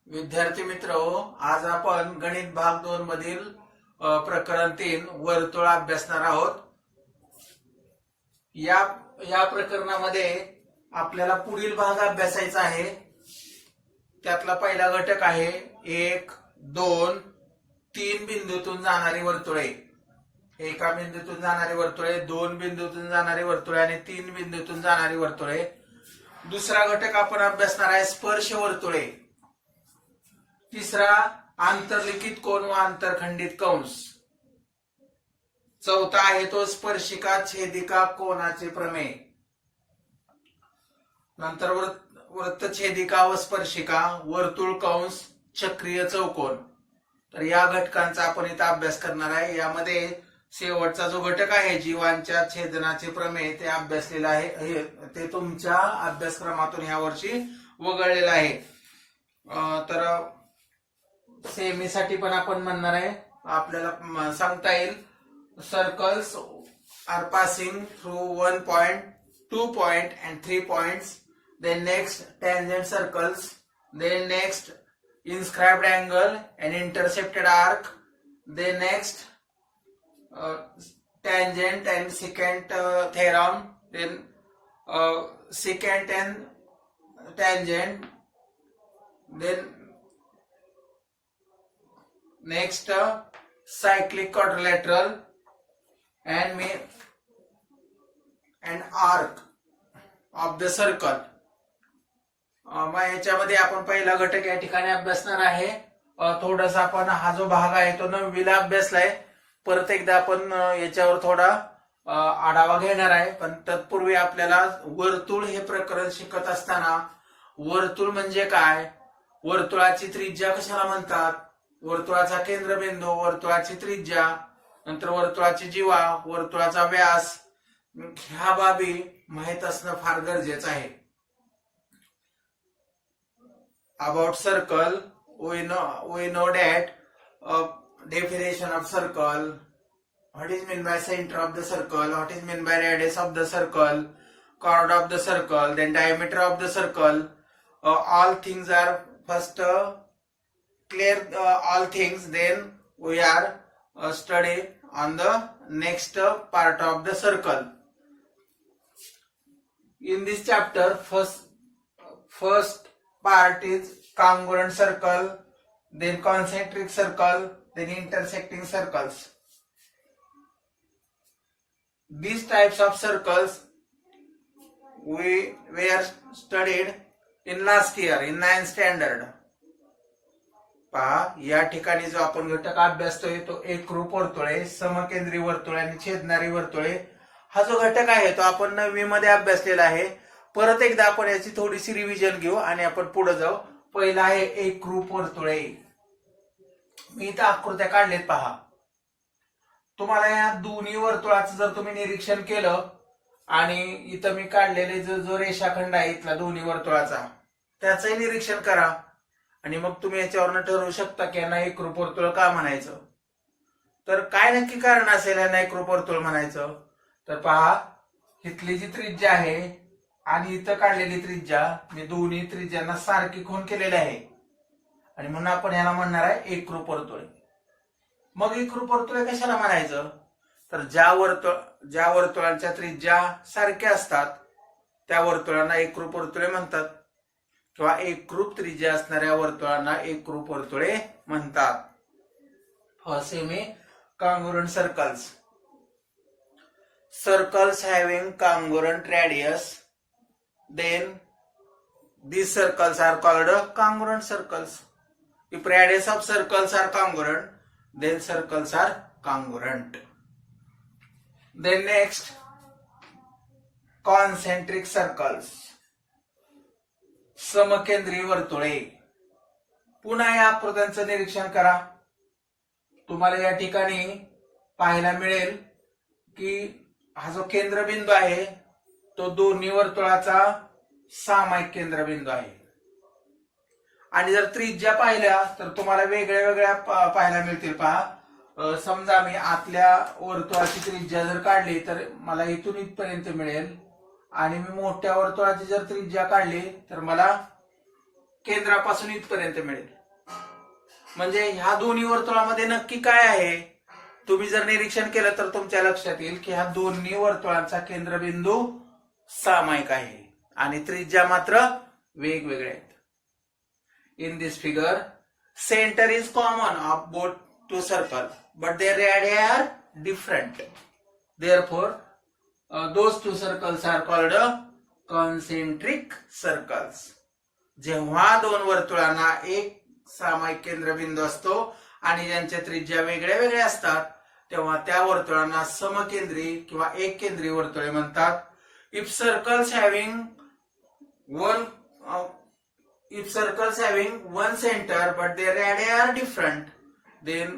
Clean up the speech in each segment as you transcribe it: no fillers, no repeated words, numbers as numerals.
विद्यार्थी मित्रहो, आज आपण गणित भाग 2 मधील प्रकरण 3 वर्तुळ अभ्यासणार आहोत। या प्रकरणामध्ये आपल्याला पुढील भाग अभ्यासायचा आहे। त्यातला पहिला घटक आहे 1, 2, 3 बिंदूतून जाणारी वर्तुळे। एका बिंदूतून जाणारी वर्तुळे, 2 बिंदूतून जाणारी वर्तुळे आणि 3 बिंदूतून जाणारी वर्तुळे। दुसरा घटक आपण अभ्यासणार आहे स्पर्श वर्तुळे। तिसरा आंतरलिखित कोन व आंतरखंडित कंस। चौथा आहे तो स्पर्शिका छेदिका कोनाचे प्रमेय। नंतर वृत्तछेदिका व स्पर्शिका, वर्तुळ, कंस, चक्रीय चौकोन। तर या घटकांचा आपण इथे अभ्यास करणार आहे। यामध्ये शेवटचा जो घटक आहे जीवांच्या छेदनाचे प्रमेय ते अभ्यासलेला आहे। ते तुमच्या अभ्यासक्रमातून यावर्षी वगळलेला आहे। तर सेमीसाठी पण आपण म्हणणार आहे, आपल्याला सांगता येईल circles are passing through 1 point, 2 point and 3 points. Then next tangent circles. Then next inscribed angle and intercepted arc. Then next tangent and secant theorem. Then secant and tangent. Then next cyclic quadrilateral and arc of the circle. मग याच्यामध्ये आपण पहिला घटक या ठिकाणी अभ्यासणार आहे। थोडासा आपण हा जो भाग आहे तो 9वीला अभ्यासलाय। परत एकदा आपण याच्यावर थोडा आढावा घेणार आहे। पण तत्पूर्वी आपल्याला वर्तुळ हे प्रकरण शिकत असताना वर्तुळ म्हणजे काय, वर्तुळाची त्रिज्या कशाला म्हणतात, वर्तुळाचा केंद्रबिंदू, वर्तुळाची त्रिज्या, नंतर वर्तुळाची जीवा, वर्तुळाचा व्यास, ह्या बाबी माहित असणं फार गरजेचं आहे। About circle, we know that definition of circle, what is meant by center of the circle, what is meant by radius of the circle, chord of the circle, then diameter of the circle. All things are first clear, all things, then we are study on the next part of the circle. In this chapter, first part is congruent circle, then concentric circle, then intersecting circles. These types of circles we were studied in last year in 9th standard. पहा, या ठिकाणी जो आपण घटक अभ्यासतोय तो एकरूप वर्तुळे, समकेंद्री वर्तुळे आणि छेदणारी वर्तुळे हा जो घटक आहे तो आपण 9वी मध्ये अभ्यासलेला आहे। परत एकदा आपण याची थोडीशी रिव्हिजन घेऊ आणि आपण पुढे जाऊ। पहिला आहे एकरूप वर्तुळे। मी इथं आकृत्या काढलेत पहा। तुम्हाला या दोन्ही वर्तुळाचं जर तुम्ही निरीक्षण केलं आणि इथं मी काढलेले जो रेषाखंड आहे इथला दोन्ही वर्तुळाचा त्याचंही निरीक्षण करा आणि मग तुम्ही याच्यावरनं ठरवू शकता की यांना एकरूप वर्तुळ का म्हणायचं। तर काय नक्की कारण असेल यांना एकरूप वर्तुळ म्हणायचं, तर पहा इथली जी त्रिज्या आहे आणि इथं काढलेली त्रिज्या, मी दोन्ही त्रिज्यांना सारखी खूण केलेली आहे आणि म्हणून आपण याला म्हणणार आहे एकरूप वर्तुळे। मग एकरूप वर्तुळे कशाला म्हणायचं, तर ज्या वर्तुळांच्या त्रिज्या सारख्या असतात त्या वर्तुळांना एकरूप वर्तुळे म्हणतात, किंवा एकरूप त्रिज्या असणाऱ्या वर्तुळांना एकरूप वर्तुळे म्हणतात। First semi congruent circles. Circles having congruent radius, then these circles are called congruent circles. If radius of circles are congruent, then circles are congruent. Then next, concentric circles, समकेंद्री वर्तुळे। पुन्हा या आकृत्यांचं निरीक्षण करा। तुम्हाला या ठिकाणी पाहायला मिळेल की हा जो केंद्रबिंदू आहे तो दोन्ही वर्तुळाचा सामायिक केंद्रबिंदू आहे आणि जर त्रिज्या पाहिल्या तर तुम्हाला वेगळ्या वेगळ्या पाहायला मिळतील। पहा, समजा मी आतल्या वर्तुळाची त्रिज्या जर काढली तर मला इथून इथपर्यंत मिळेल आणि मी मोठ्या वर्तुळाची जर त्रिज्या काढली तर मला केंद्रापासून इथपर्यंत मिळेल। म्हणजे ह्या दोन्ही वर्तुळामध्ये नक्की काय आहे? तुम्ही जर निरीक्षण केलं तर तुमच्या लक्षात येईल की ह्या दोन्ही वर्तुळांचा केंद्रबिंदू सामायिक आहे आणि त्रिज्या मात्र वेगवेगळ्या आहेत. In this figure centre is common of both two circle but their radii are different. Therefore those two circles are called concentric circles. जेव्हा दोन वर्तुळांना एक सामायिक केंद्रबिंदू असतो आणि ज्यांच्या त्रिज्या वेगळ्या वेगळ्या असतात तेव्हा त्या वर्तुळांना समकेंद्री किंवा एक केंद्री वर्तुळे म्हणतात. If circles having one centre but their radii are different, then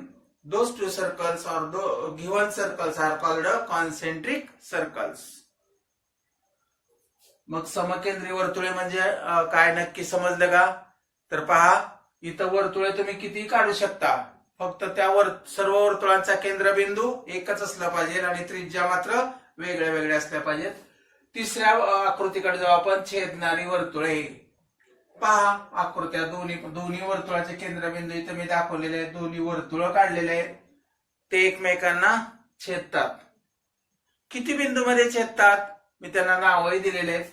those two circles or the given circles are called concentric circles. मग समकेंद्री वर्तुळे म्हणजे काय नक्की समजलं का? तर पहा, इथं वर्तुळे तुम्ही किती काढू शकता, फक्त त्या सर्व वर्तुळांचा केंद्रबिंदू एकच असला पाहिजे आणि त्रिज्या मात्र वेगळ्या वेगळ्या असल्या पाहिजेत. तिसऱ्या आकृतीकडे जाऊ आपण, छेदणारी वर्तुळे. पहा आकृत्या, दोन्ही वर्तुळाचे केंद्रबिंदू इथे मी दाखवलेले आहेत. दोन्ही वर्तुळ काढलेले आहेत, ते एकमेकांना छेदतात. किती बिंदू मध्ये छेदतात? मी त्यांना नावही दिलेले आहेत.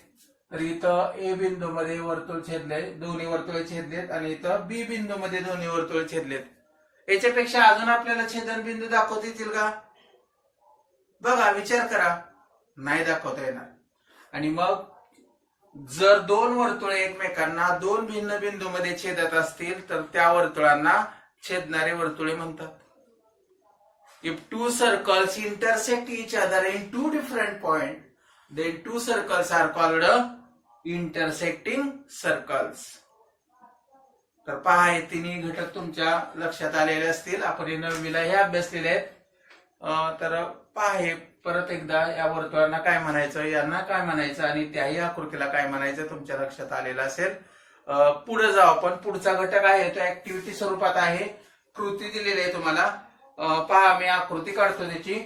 तर इथं ए बिंदू मध्ये वर्तुळ छेदले, दोन्ही वर्तुळे छेदलेत आणि इथं बी बिंदू मध्ये दोन्ही वर्तुळे छेदलेत. याच्यापेक्षा अजून आपल्याला छेदन बिंदू दाखवता येतील का? बघा, विचार करा. नाही दाखवता येणार. आणि मग जर दोन वर्तुळे एकमेकांना दोन भिन्न बिंदू मध्ये छेदत असतील तर त्या वर्तुळांना छेदणारे वर्तुळे म्हणतात. If two circles intersect each other in two different points, then two circles are called intersecting circles. तर पहा, हे तिन्ही घटक तुमच्या लक्षात आलेले असतील. आपण 9वीला हे अभ्यासलेले आहेत. तर पहा, हे परत एकदा या वर्तुळांना काय म्हणायचं, यांना काय म्हणायचं आणि त्याही आकृतीला काय म्हणायचं तुमच्या लक्षात आलेलं असेल. पुढे जाऊ आपण. पुढचा घटक आहे तो ऍक्टिव्हिटी स्वरूपात आहे. कृती दिलेली आहे तुम्हाला. पहा, मी आकृती काढतो त्याची.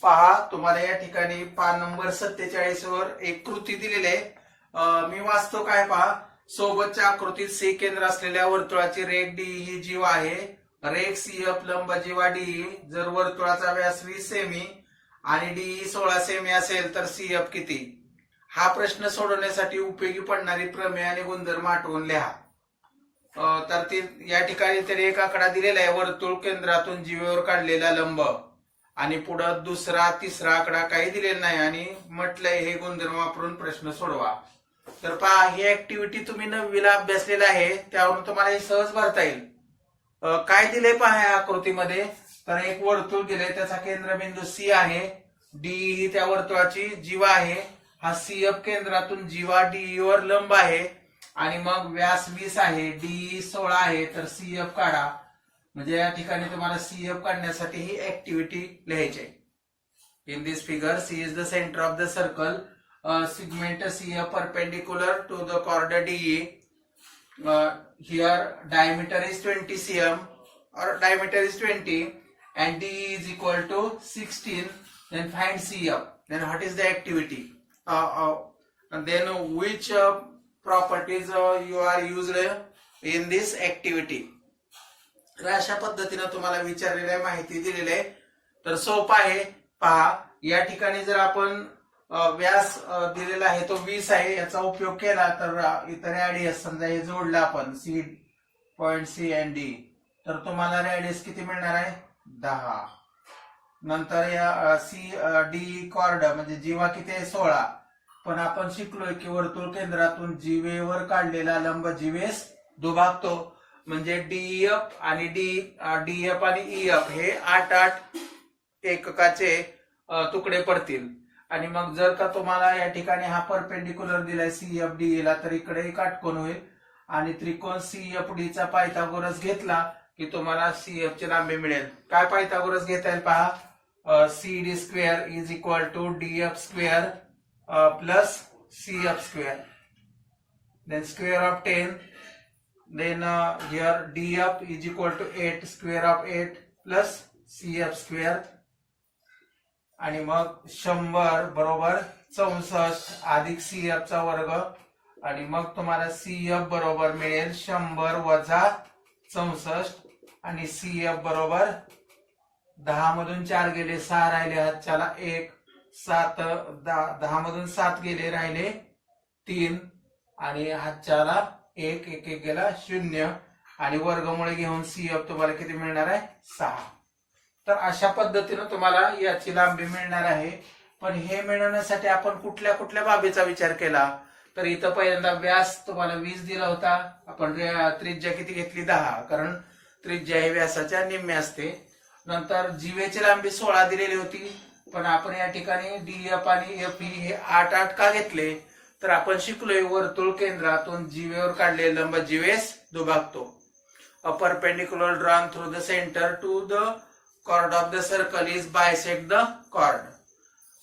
पहा, तुम्हाला या ठिकाणी पान नंबर 47 वर एक कृती दिलेली आहे. मी वाचतो काय पहा. सोबतच्या आकृतीत सी केंद्र असलेल्या वर्तुळाची रेख डी ही जीवा आहे. रेख सीएफ लंब जीवा डी. जर वर्तुळाचा व्यास 20 सेमी आणि डी 16 सेमी असेल तर सीएफ किती? हा प्रश्न सोडवण्यासाठी उपयोगी पडणारी प्रमेय आणि गुणधर्म आठवून लिहा. तर ती या ठिकाणी तरी एक आकडा दिलेला आहे, वर्तुळ केंद्रातून जीवेवर काढलेला लंब, आणि पुढे दुसरा तिसरा आकडा काही दिलेला नाही आणि म्हटलंय हे गुणधर्म वापरून प्रश्न सोडवा. तर पहा, ही ऍक्टिव्हिटी तुम्ही 9वीला अभ्यासलेला आहे, त्यावरून तुम्हाला हे सहज भरता येईल. काय दिले पहा या आकृतीमध्ये. तर एक वर्तुळ दिले, त्याचा केंद्रबिंदू सी आहे. डी ही त्या वर्तुळाची जीवा आहे. हा सीएफ केंद्रातून जीवा डी वर लंब आहे आणि मग व्यास 20 आहे, डी 16 आहे. तर सीएफ काढा. म्हणजे या ठिकाणी तुम्हाला सीएफ काढण्यासाठी ही ऍक्टिव्हिटी लिहायची आहे. In this figure C is the centre of the circle. Segment CF perpendicular to the chord DE. Here diameter is 20 cm or diameter is 20 and DE is equal to 16. Then find CF. Then what is the activity? And then which properties you are used in this activity? अशा पद्धतीने तुम्हाला विचारलेल्या माहिती दिलेली आहे. तर सोपा आहे. पहा, या ठिकाणी जर आपण व्यास दिलेला आहे तो 20 आहे, याचा उपयोग केला तर इतर रॅडियस समजा हे जोडलं आपण C point C and D, तर तुम्हाला रॅडियस किती मिळणार आहे? 10. नंतर या सी डी कॉर्ड म्हणजे जीवा किती आहे? 16. पण आपण शिकलोय की वर्तुळ केंद्रातून जीवेवर काढलेला लंब जीवेस दुभागतो. म्हणजे डीएफ आणि डीएफ आणि ईएफ हे 8-8 एककाचे तुकडे पडतील. आणि मग जर का तुम्हाला या ठिकाणी हा परपेंडिक्युलर दिलाय सीएफ डी ला, तर इकडे काटकोन होईल आणि त्रिकोण सीएफ डी चा पायथागोरस घेतला की तुम्हाला सीएफ ची लांबी मिळेल. काय पायथागोरस घेता येईल पहा. C D square is equal to DF square plus CF square. Then square of 10. Then here DF is equal to 8 square of 8 plus CF square. आणि मग 100 बरोबर 64 अधिक सीएफ चा वर्ग आणि मग तुम्हाला CF बरोबर मिळेल 100 वजा 64 आणि CF बरोबर 10 मधून 4 गेले 6 राहिले हातच्याला 1 7 10 मधून 7 गेले राहिले 3 आणि हातच्याला 1 1 1 गेला 0 आणि वर्गमुळे घेऊन CF तुम्हाला किती मिळणार आहे 6. तर अशा पद्धतीने तुम्हाला याची लांबी मिळणार आहे. पण हे मिळवण्यासाठी आपण कुठल्या कुठल्या बाबीचा विचार केला तर इथं पहिल्यांदा व्यास तुम्हाला 20 दिला होता. आपण त्रिज्या किती घेतली 10 कारण त्रिज्या ही व्यासाच्या निम्मे असते. नंतर जीवेची लांबी 16 दिलेली होती पण आपण या ठिकाणी DF आणि FE हे 8 8 का घेतले तर आपण शिकलोय वर्तुळ केंद्रातून जीवेवर काढलेले लंब जीवेस दुभागतो. A perpendicular drawn through the center to the chord of the circle is bisect the chord.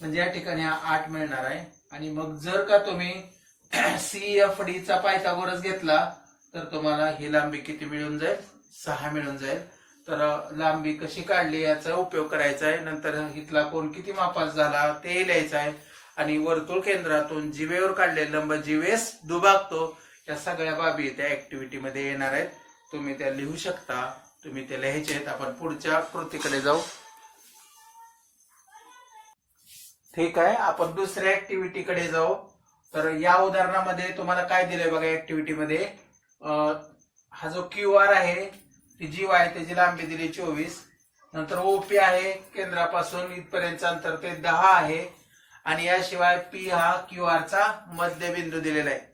म्हणजे या ठिकाणी हा 8 मिळणार आहे. आणि मग जर का तुम्ही CFD चा पायथागोरस घेतला तर तुम्हाला ही लांबी किती मिळून जाईल 6 मिळून जाईल. तर लांबी कशी काढली याचा उपयोग करायचा आहे. नंतर इथला कोण किती मापास झाला ते लिहायचं आहे आणि वर्तुळ केंद्रातून जीवेवर काढलेले लंब जीवेस दुभागतो या सगळ्या बाबी त्या ऍक्टिव्हिटी मध्ये येणार आहेत. तुम्ही त्या लिहू शकता. तुम्ही ते लिहायचे आहेत. आपण पुढच्या कृतीकडे जाऊ. ठीक आहे आपण दुसऱ्या ऍक्टिव्हिटी कडे जाऊ. तर या उदाहरणामध्ये तुम्हाला काय दिलंय बघा ऍक्टिव्हिटी मध्ये हा जो QR आहे ती जीव आहे त्याची लांबी दिली 24. नंतर OP आहे केंद्रापासून इथपर्यंत अंतर ते 10 आहे आणि याशिवाय P हा QR चा मध्यबिंदू दिलेला आहे.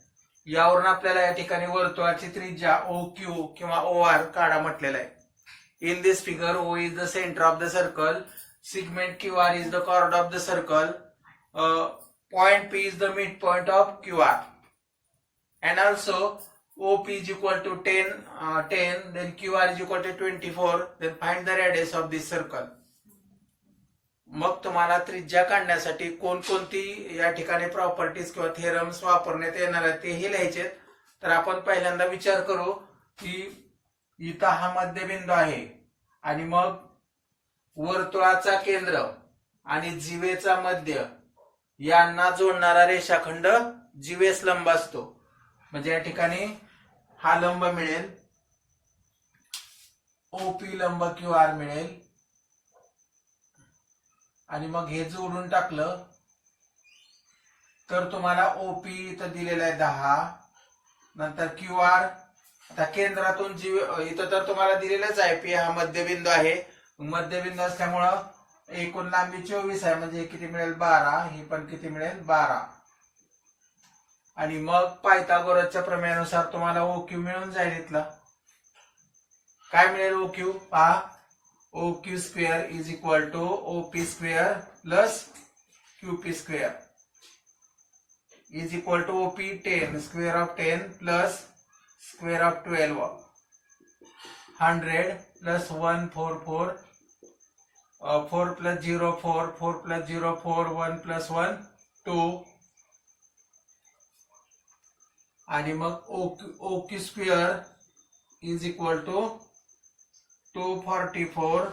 यावरून आपल्याला या ठिकाणी वर्तुळाची त्रिज्या OQ किंवा OR काढा म्हटलेला आहे. In this figure O is the centre of the circle, segment QR is the chord of the circle, point P is the mid point of QR and also OP is equal to 10, then QR is equal to 24, then find the radius of this circle. मग तुम्हाला त्रिज्या काढण्यासाठी कोणकोणती या ठिकाणी properties किंवा theorems वापरण्यात येणार आहेत तेही लिहायचे. तर आपण पहिल्यांदा विचार करू की इथं हा मध्यबिंदू आहे आणि मग वर्तुळाचा केंद्र आणि जीवेचा मध्य यांना जोडणारा रेषाखंड जीवेस लंब असतो. म्हणजे या ठिकाणी हा लंब मिळेल OP लंब QR मिळेल आणि मग हे जोडून टाकलं तर तुम्हाला OP इथं दिलेला आहे 10. नंतर QR आता केंद्रातून जीव इथं तर तुम्हाला दिलेलंच आहे. P हा मध्यबिंदू आहे. मध्यबिंदू असल्यामुळं एकूण लांबी 24 आहे म्हणजे किती मिळेल 12. ही पण किती मिळेल 12. आणि मग पायथागोरसच्या प्रमेयानुसार तुम्हाला OQ मिळून जाईल. इथला काय मिळेल OQ पहा OQ square is equal to OP square plus QP square is equal to OP 10 square of 10 plus square of 12 100 plus 144 4 plus 0 4 4 plus 0 4 1 plus 1 2 आणि मग OQ square is equal to 244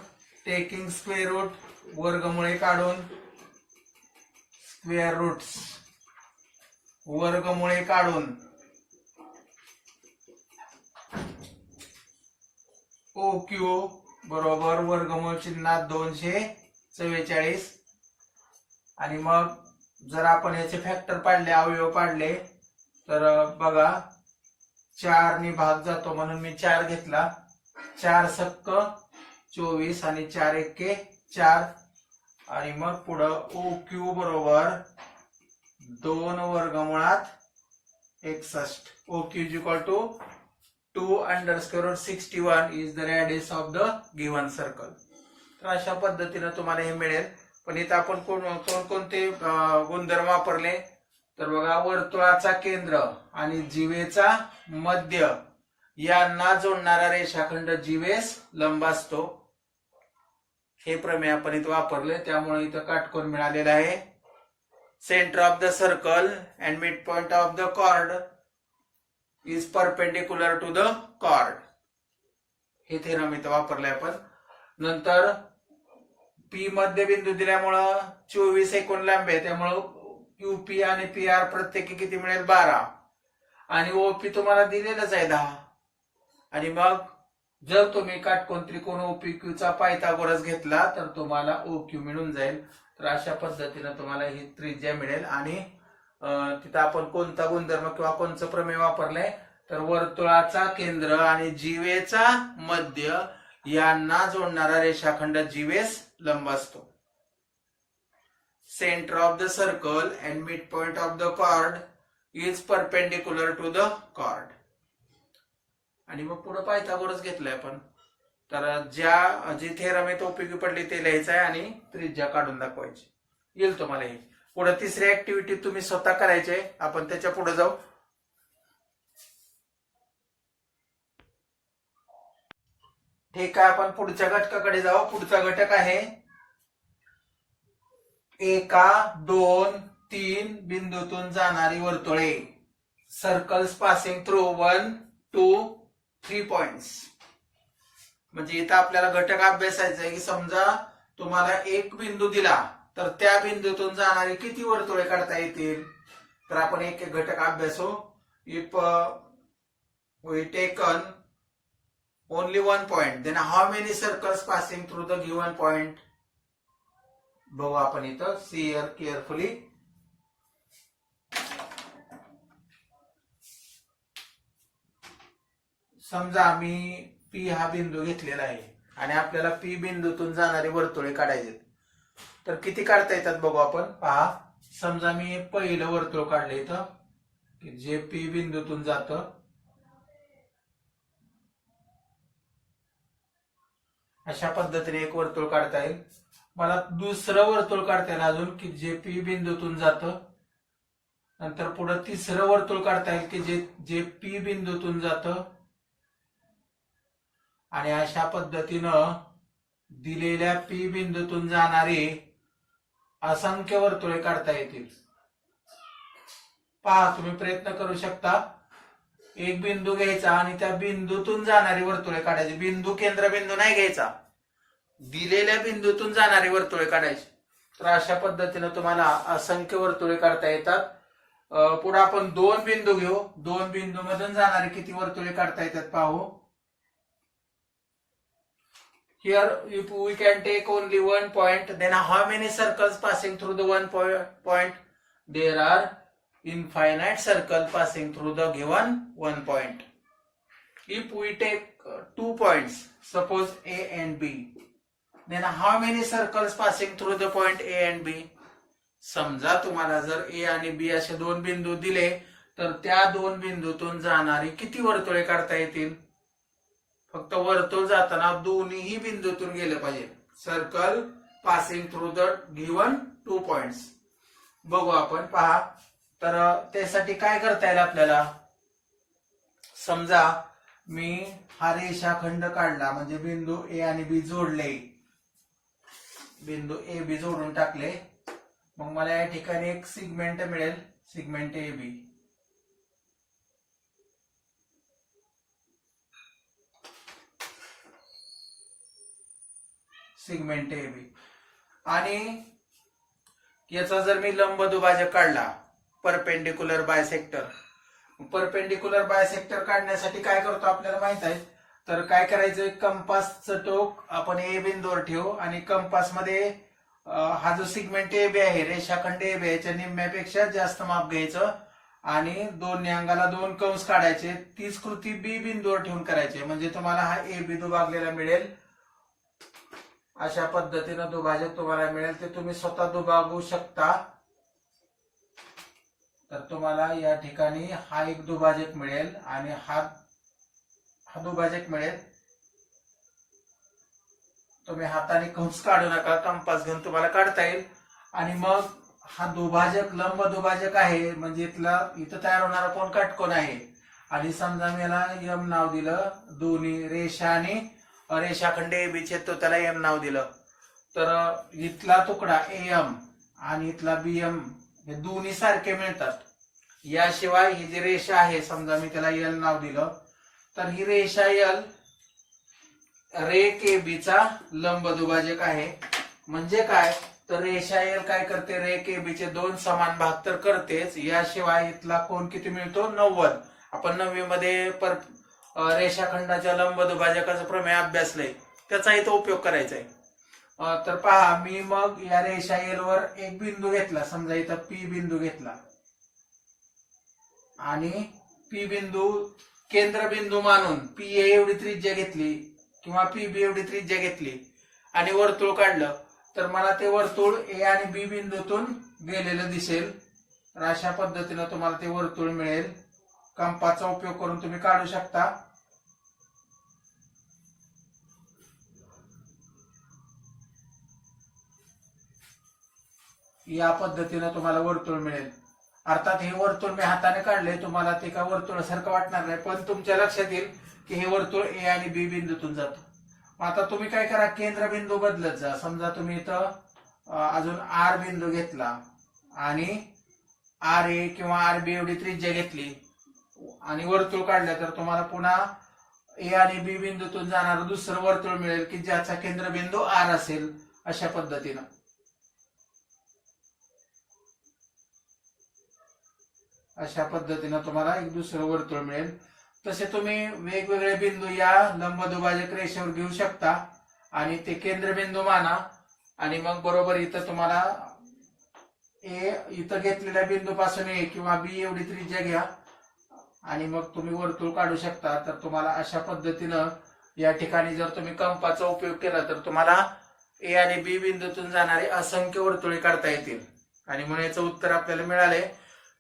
taking square root वर्गमुळे काढून square roots वर्गमुळे काढून OQ बरोबर वर्गमूळ चिन्हात 244. आणि मग जर आपण ह्याचे फॅक्टर पाडले अवयव पाडले तर बघा 4 ने भाग जातो म्हणून मी 4 घेतला. 4 सक्क 24 आणि 4 एक्के 4 आणि मग पुढं OQ बरोबर 2 वर्गमुळात 61. OQ is equal to 2 under square root 61 is the radius of the given circle. तर अशा पद्धतीने तुम्हाला हे मिळेल. पण इथं आपण कोणकोणते गुणधर्म वापरले तर बघा वर्तुळाचा केंद्र आणि जीवेचा मध्य यांना जोडणारा रेषाखंड जीवेस लंब असतो. हे प्रमेय आपण इथं वापरले त्यामुळे इथं काटकोन मिळालेला आहे. Centre of the circle and mid point of the chord is perpendicular to the chord. हे थेरम इथं वापरले आपण. नंतर P मध्यबिंदू दिल्यामुळं 24 एकूण लांबी आहे त्यामुळं QP आणि PR प्रत्येकी किती मिळेल 12. आणि ओपी तुम्हाला दिलेलंच आहे 10. आणि मग जर तुम्ही काटकोन त्रिकोण ओपीक्यूचा पायथागोरस घेतला तर तुम्हाला ओक्यू मिळून जाईल. तर अशा पद्धतीने तुम्हाला ही त्रिज्या मिळेल. आणि तिथं आपण कोणता गुणधर्म किंवा कोणचं प्रमेय वापरलंय तर वर्तुळाचा केंद्र आणि जीवेचा मध्य यांना जोडणारा रेषाखंड जीवेस लंब असतो. Centre of the circle and mid point of the chord is perpendicular to the chord. आणि मग पुढे पायथागोरस घेतलाय आपण. तर जी थेरम आहे तो उपयोगी पडली ते लिहायचं आहे आणि त्रिज्या काढून दाखवायची. येईल तुम्हाला हे. पुढे तिसरी ऍक्टिव्हिटी तुम्ही स्वतः करायचे. आपण त्याच्या पुढे जाऊ. ठीक आहे, आपण पुढच्या घटकाकडे जाऊ. पुढचा घटक आहे 1, 2, 3 बिंदूतून जाणारी वर्तुळे. Circles passing through 1, 2, 3 points. म्हणजे इथं आपल्याला घटक अभ्यासायचा आहे की समजा तुम्हाला एक बिंदू दिला तर त्या बिंदूतून जाणारी किती वर्तुळे काढता येतील. तर आपण एक एक घटक अभ्यासू. If we taken only one point, then how many circles passing through the given point. बघू आपण इथं. see here carefully. समजा मी P हा बिंदू घेतलेला आहे आणि आपल्याला P बिंदूतून जाणारी वर्तुळे काढायचे. तर किती काढता येतात बघू आपण. पहा, समजा मी पहिलं वर्तुळ काढलं इथं जे P बिंदूतून जातं. अशा पद्धतीने एक वर्तुळ काढता येईल. मला दुसरं वर्तुळ काढता येईल अजून की जे पी बिंदूतून जातं. नंतर पुढे तिसरं वर्तुळ काढता येईल की जे पी बिंदूतून जातं. आणि अशा पद्धतीनं दिलेल्या पी बिंदूतून जाणारी असंख्य वर्तुळे काढता येतील. पहा, तुम्ही प्रयत्न करू शकता. एक बिंदू घ्यायचा आणि त्या बिंदूतून जाणारी वर्तुळे काढायची. बिंदू केंद्रबिंदू नाही घ्यायचा, दिलेल्या बिंदूतून जाणारी वर्तुळे काढायची. तर अशा पद्धतीने तुम्हाला असंख्य वर्तुळे काढता येतात. पुढे आपण 2 बिंदू घेऊ. 2 बिंदू मधून जाणारी किती वर्तुळे काढता येतात पाहू. Here if we can take only one point, then how many circles passing through the one point? There are infinite circle passing through the given one point. If we take 2 points, suppose A and B, then how many circles passing through the point A and B? समजा तुम्हाला जर A आणि B असे 2 बिंदू दिले तर त्या 2 बिंदूतून जाणारी किती वर्तुळे काढता येतील. फक्त वर्तुळ जाताना दोन्हीही बिंदूतून गेलं पाहिजे. Circle passing through the given 2 points. बघू आपण. पहा, तर त्यासाठी काय करता येईल आपल्याला. समजा मी हा रेषाखंड काढला म्हणजे बिंदू ए आणि बी जोडले. बिंदू ए बी जोडून टाकले. मग मला या ठिकाणी एक सिगमेंट मिळेल, segment A B. Segment A B. आणि याचा जर मी लंब दुभाजक काढला, परपेंडिक्युलर बायसेक्टर. परपेंडिक्युलर बायसेक्टर काढण्यासाठी काय करतो आपल्याला माहित आहे. तर काय करायचं, कंपासचं टोक आपण ए बिंदूवर ठेवू आणि कंपास मध्ये हा जो सिगमेंट ए बी आहे, रेषाखंड ए बी याच्या निम्म्यापेक्षा जास्त माप घ्यायचं आणि दोन्ही अंगाला 2 कंस काढायचे. तीच कृती बी बिंदूवर ठेवून करायची. म्हणजे तुम्हाला हा ए बी दुभागलेला मिळेल. अशा पद्धतीने दुभाजक तुम्हाला मिळेल. ते तुम्ही स्वतः दुभागू शकता. तर तुम्हाला या ठिकाणी हा एक दुभाजक मिळेल आणि हा दुभाजक मिळेल. तुम्ही हाताने कंस काढू नका, कंपास घेऊन तुम्हाला काढता येईल. आणि मग हा दुभाजक लंब दुभाजक आहे म्हणजे इथं तयार होणारा कोण काटकोन आहे. आणि समजा मी याला एम नाव दिलं. दोन्ही रेषा आणि रेषाखंड ए बी छेदतो त्याला एम नाव दिलं. तर इथला तुकडा एम आणि इथला बीएम हे दोन्ही सारखे मिळतात. याशिवाय ही जी रेषा आहे, समजा मी त्याला एल नाव दिलं, तर ही रेषा एल रेख ए बी चा लंब दुभाजक आहे. म्हणजे काय, तर रेषा एल काय करते, रेख ए बी चे 2 समान भाग तर करतेच, याशिवाय इथला कोण किती मिळतो 90. आपण 9वी मध्ये रेषाखंडाच्या लंबदुभाजकाचं प्रमेय अभ्यासलंय, त्याचा इथं उपयोग करायचा आहे. तर पहा, मी मग या रेषा एल वर एक बिंदू घेतला, समजा इथं पी बिंदू घेतला आणि पी बिंदू केंद्रबिंदू मानून पी ए एवढी त्रिज्या घेतली किंवा पी बी एवढी त्रिज्या घेतली आणि वर्तुळ काढलं, तर मला ते वर्तुळ ए आणि बी बिंदूतून गेलेलं दिसेल. तर अशा पद्धतीनं तुम्हाला ते वर्तुळ मिळेल. कंपासचा उपयोग करून तुम्ही काढू शकता. या पद्धतीनं तुम्हाला वर्तुळ मिळेल. अर्थात हे वर्तुळ मी हाताने काढले, तुम्हाला ते का वर्तुळासारखं वाटणार नाही, पण तुमच्या लक्षात येईल की हे वर्तुळ ए आणि बी बिंदूतून जातं. आता तुम्ही काय करा, केंद्रबिंदू बदलत जा. समजा तुम्ही इथं अजून आर बिंदू घेतला आणि आर ए किंवा आर बी एवढी त्रिज्या घेतली आणि वर्तुळ काढलं, तर तुम्हाला पुन्हा ए आणि बी बिंदूतून जाणारं दुसरं वर्तुळ मिळेल की ज्याचा केंद्रबिंदू आर असेल. अशा पद्धतीनं तुम्हाला एक दुसरं वर्तुळ मिळेल. तसे तुम्ही वेगवेगळे बिंदू या लंबदुभाजक रेषेवर घेऊ शकता आणि ते केंद्रबिंदू माना आणि मग बरोबर इथं तुम्हाला ए इथं घेतलेल्या बिंदूपासून ए किंवा बी एवढी त्रिज्या घ्या आणि मग तुम्ही वर्तुळ काढू शकता. तर तुम्हाला अशा पद्धतीनं या ठिकाणी जर तुम्ही कंपासचा उपयोग केला तर तुम्हाला ए आणि बी बिंदूतून जाणारे असंख्य वर्तुळे काढता येतील. आणि म्हणून याचं उत्तर आपल्याला मिळाले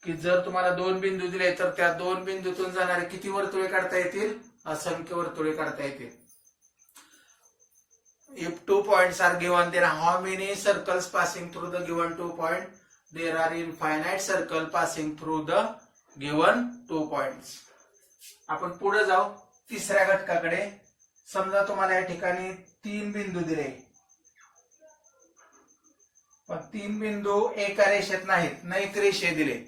की जर तुम्हाला 2 बिंदू दिले तर त्या 2 बिंदूतून जाणारे किती वर्तुळे काढता येतील? असंख्य वर्तुळे काढता येतील. If 2 points are given, then how many circles passing through the given 2 point? There are infinite circle passing through the given 2 points. आपण पुढे जाऊ तिसऱ्या घटकाकडे. समजा तुम्हाला या ठिकाणी 3 बिंदू दिले, पण 3 बिंदू एका रेषेत नाहीत, नैक रेषे दिले.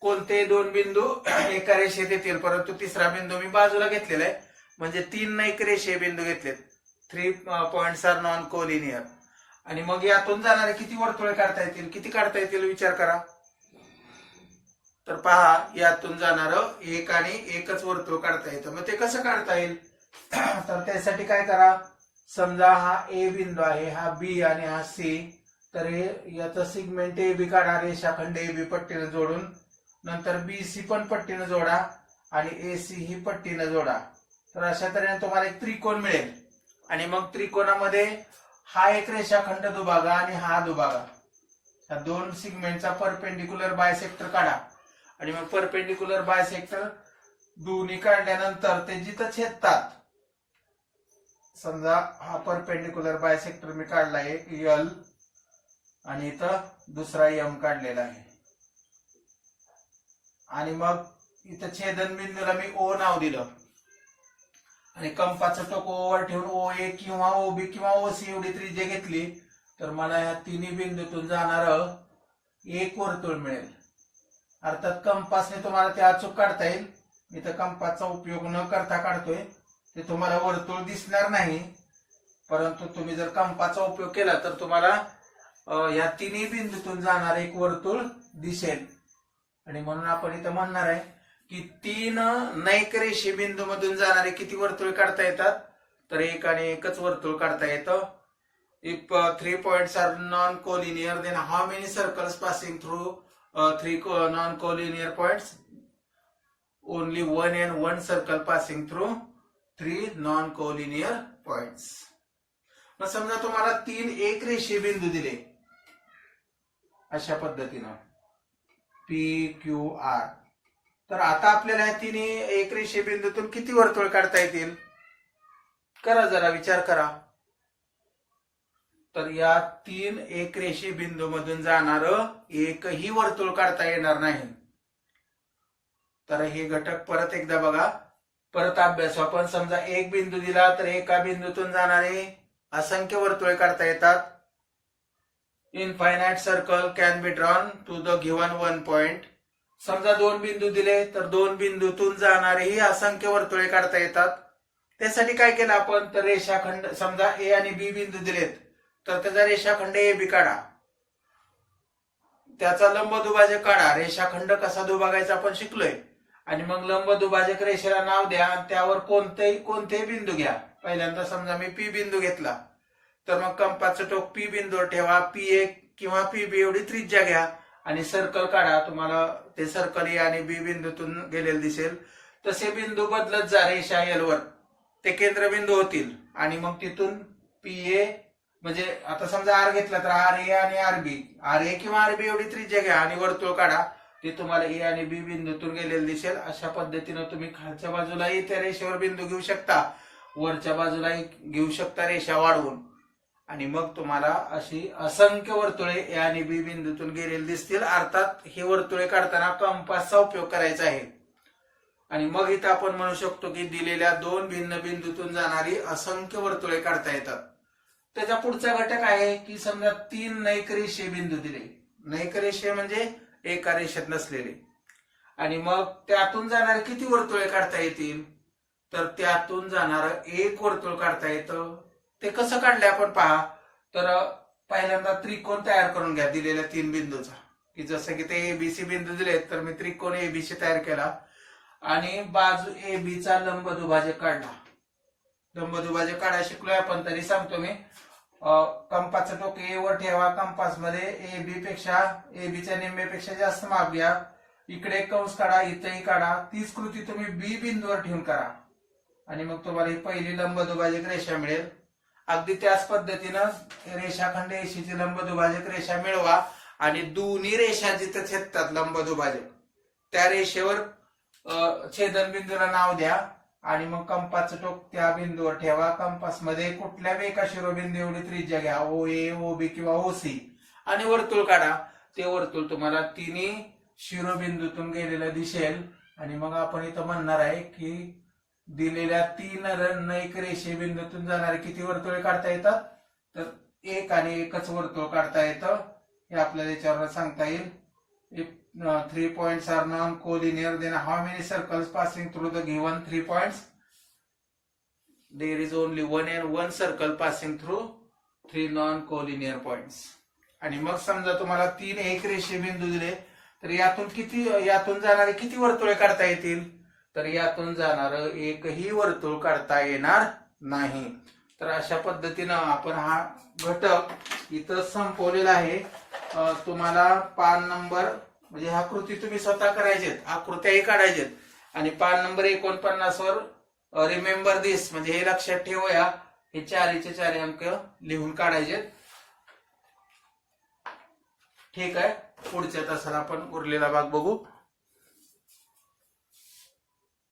कोणते 2 बिंदू एका रेषेत येतील, परंतु तिसरा बिंदू मी बाजूला घेतलेला आहे, म्हणजे 3 नैक रेषे बिंदू घेतलेत. 3 points are non collinear. आणि मग यातून जाणारे किती वर्तुळे काढता येतील? किती काढता येतील विचार करा. तर पहा, यातून जाणारं एक आणि एकच वर्तुळ काढता येतं. मग ते कसं काढता येईल? तर त्यासाठी काय करा, समजा हा ए बिंदू आहे, हा बी आणि हा सी. तर याचं सिगमेंट ए बी काढा, रेषाखंड ए बी पट्टीने जोडून, नंतर बी सी पण पट्टीने जोडा आणि ए सी ही पट्टीने जोडा. तर अशा तऱ्हेने तुम्हाला एक त्रिकोण मिळेल. आणि मग त्रिकोणामध्ये हा एक रेषाखंड दुभागा आणि हा दुभागा, या 2 सिगमेंटचा परपेंडिक्युलर बायसेक्टर काढा. आणि मग परपेंडिक्युलर बायसेक्टर दोन्ही काढल्यानंतर ते जिथं छेदतात, समजा हा परपेंडिक्युलर बायसेक्टर मी काढला एक एल आणि इथं दुसरा एम काढलेला आहे. आणि मग इथं छेदन बिंदूला मी ओ नाव दिलं आणि कंपासचं टोक ओ वर ठेवून ओ ए किंवा ओ बी किंवा ओ सी एवढी त्रिज्या घेतली, तर मला या तिन्ही बिंदूतून जाणारं एक वर्तुळ मिळेल. अर्थात कंपासने तुम्हाला ते अचूक काढता येईल. मी तर कंपासचा उपयोग न करता काढतोय, ते तुम्हाला वर्तुळ दिसणार नाही, परंतु तुम्ही जर कंपासचा उपयोग केला तर तुम्हाला या तिन्ही बिंदूतून जाणार एक वर्तुळ दिसेल. आणि म्हणून आपण इथं म्हणणार आहे की 3 नैक रेषे बिंदू मधून जाणारे किती वर्तुळ काढता येतात? तर एक आणि एकच वर्तुळ काढता येतं. If 3 points are non-collinear, then how many circles passing through 3 non-collinear points? Only 1 and 1 circle passing through 3 non-collinear points. मग समजा तुम्हाला 3 एक रेषे बिंदू दिले अशा पद्धतीनं पी क्यू आर, तर आता आपल्याला या तिन्ही एक रेषे बिंदूतून किती वर्तुळ काढता येतील? करा जरा विचार करा. तर या 3 एक रेषे बिंदू मधून जाणारं एकही वर्तुळ काढता येणार नाही. तर हे घटक परत एकदा बघा, परत अभ्यास. आपण समजा एक बिंदू दिला तर एका बिंदूतून जाणारे असंख्य वर्तुळे काढता येतात. Infinite circle can be drawn to the given 1 point. समजा 2 बिंदू दिले तर 2 बिंदूतून जाणारेही असंख्य वर्तुळे काढता येतात. त्यासाठी काय केलं आपण, तर रेषाखंड, समजा ए आणि बी बिंदू दिलेत तर त्याचा रेषाखंड ए बी काढा, त्याचा लंब दुभाजक काढा. रेषाखंड कसा दुभागायचा आपण शिकलोय. आणि मग लंब दुभाजक रेषेला नाव द्या आणि त्यावर कोणतेही बिंदू घ्या. पहिल्यांदा समजा मी पी बिंदू घेतला तर मग कंपासचं टोक पी बिंदूवर ठेवा. P1 किंवा PB एवढी त्रिज्या घ्या आणि सर्कल काढा. तुम्हाला ते सर्कल ए आणि बी बिंदूतून गेलेलं दिसेल. तसे बिंदू बदलत जा रेषा एल वर, ते केंद्रबिंदू होतील. आणि मग तिथून PA म्हणजे आता समजा आर घेतला तर RA आणि RA किंवा RB एवढी त्रिज्या घ्या आणि वर्तुळ काढा. ते तुम्हाला ए आणि बी बिंदूतून गेलेलं दिसेल. अशा पद्धतीनं तुम्ही खालच्या बाजूलाही त्या रेषेवर बिंदू घेऊ शकता, वरच्या बाजूलाही घेऊ शकता रेषा वाढवून. आणि मग तुम्हाला अशी असंख्य वर्तुळे ए आणि बी बिंदूतून गेलेली दिसतील. अर्थात ही वर्तुळे काढताना कंपासचा उपयोग करायचा आहे. आणि मग इथं आपण म्हणू शकतो की दिलेल्या दोन भिन्न बिंदूतून जाणारी असंख्य वर्तुळे काढता येतात. त्याचा पुढचा घटक आहे की समजा 3 नैक रेषीय बिंदू दिले. नैक रेषीय म्हणजे एका रेषेत नसलेले. आणि मग त्यातून जाणारे किती वर्तुळे काढता येतील, तर त्यातून जाणारं एक वर्तुळ काढता येतं. ते कसं काढले आपण पहा. तर पहिल्यांदा त्रिकोण तयार करून घ्या दिलेल्या 3 बिंदूचा. की जसं की ते ABC बिंदू दिलेत तर मी त्रिकोण ABC तयार केला आणि बाजू AB चा लंब दुभाजक काढला. लंब दुभाजक काढायला शिकलोय आपण तरी सांगतो मी. कंपासचं टोक ए वर ठेवा. कंपास मध्ये AB च्या निम्म्यापेक्षा जास्त माप घ्या. इकडे कंस काढा, इथेही काढा. तीच कृती तुम्ही बी बिंदूवर ठेवून करा आणि मग तुम्हाला ही पहिली लंब दुभाजक रेषा मिळेल. अगदी त्याच पद्धतीनं रेषाखंड AC ची लंब दुभाजक रेषा मिळवा आणि दोन्ही रेषा जिथे छेदतात लंब दुभाजक त्या रेषेवर छेदनबिंदूला नाव द्या आणि मग कंपासचं टोक त्या बिंदूवर ठेवा. कंपास मध्ये कुठल्या एका शिरोबिंदू एवढी त्रिज्या घ्या, OA, OB किंवा OC, आणि वर्तुळ काढा. ते वर्तुळ तुम्हाला तिन्ही शिरोबिंदूतून गेलेलं दिसेल. आणि मग आपण इथं म्हणणार आहे की दिलेल्या 3 नैक रेषीय बिंदूतून जाणारे किती वर्तुळे काढता येतात, तर एक आणि एकच वर्तुळ काढता येतं. हे आपल्याला याच्यावर सांगता येईल. If 3 points are non-collinear, then how many circles passing through the given 3 points? There is only one circle passing through 3 non-collinear points. आणि मग समजा तुम्हाला 3 एक रेषीय बिंदू दिले तर यातून जाणारे किती वर्तुळे काढता येतील, तर यातून जाणारं एकही वर्तुळ काढता येणार नाही. तर अशा पद्धतीनं आपण हा घटक इथं संपवलेला आहे. तुम्हाला पान नंबर म्हणजे हा कृती तुम्ही स्वतः करायचेत, आकृत्याही काढायचेत. आणि पान नंबर 49 वर रिमेंबर दिस म्हणजे हे लक्षात ठेवूया, हे 4चे 4 अंक लिहून काढायचेत. ठीक आहे. पुढच्या तासाला आपण उरलेला भाग बघू.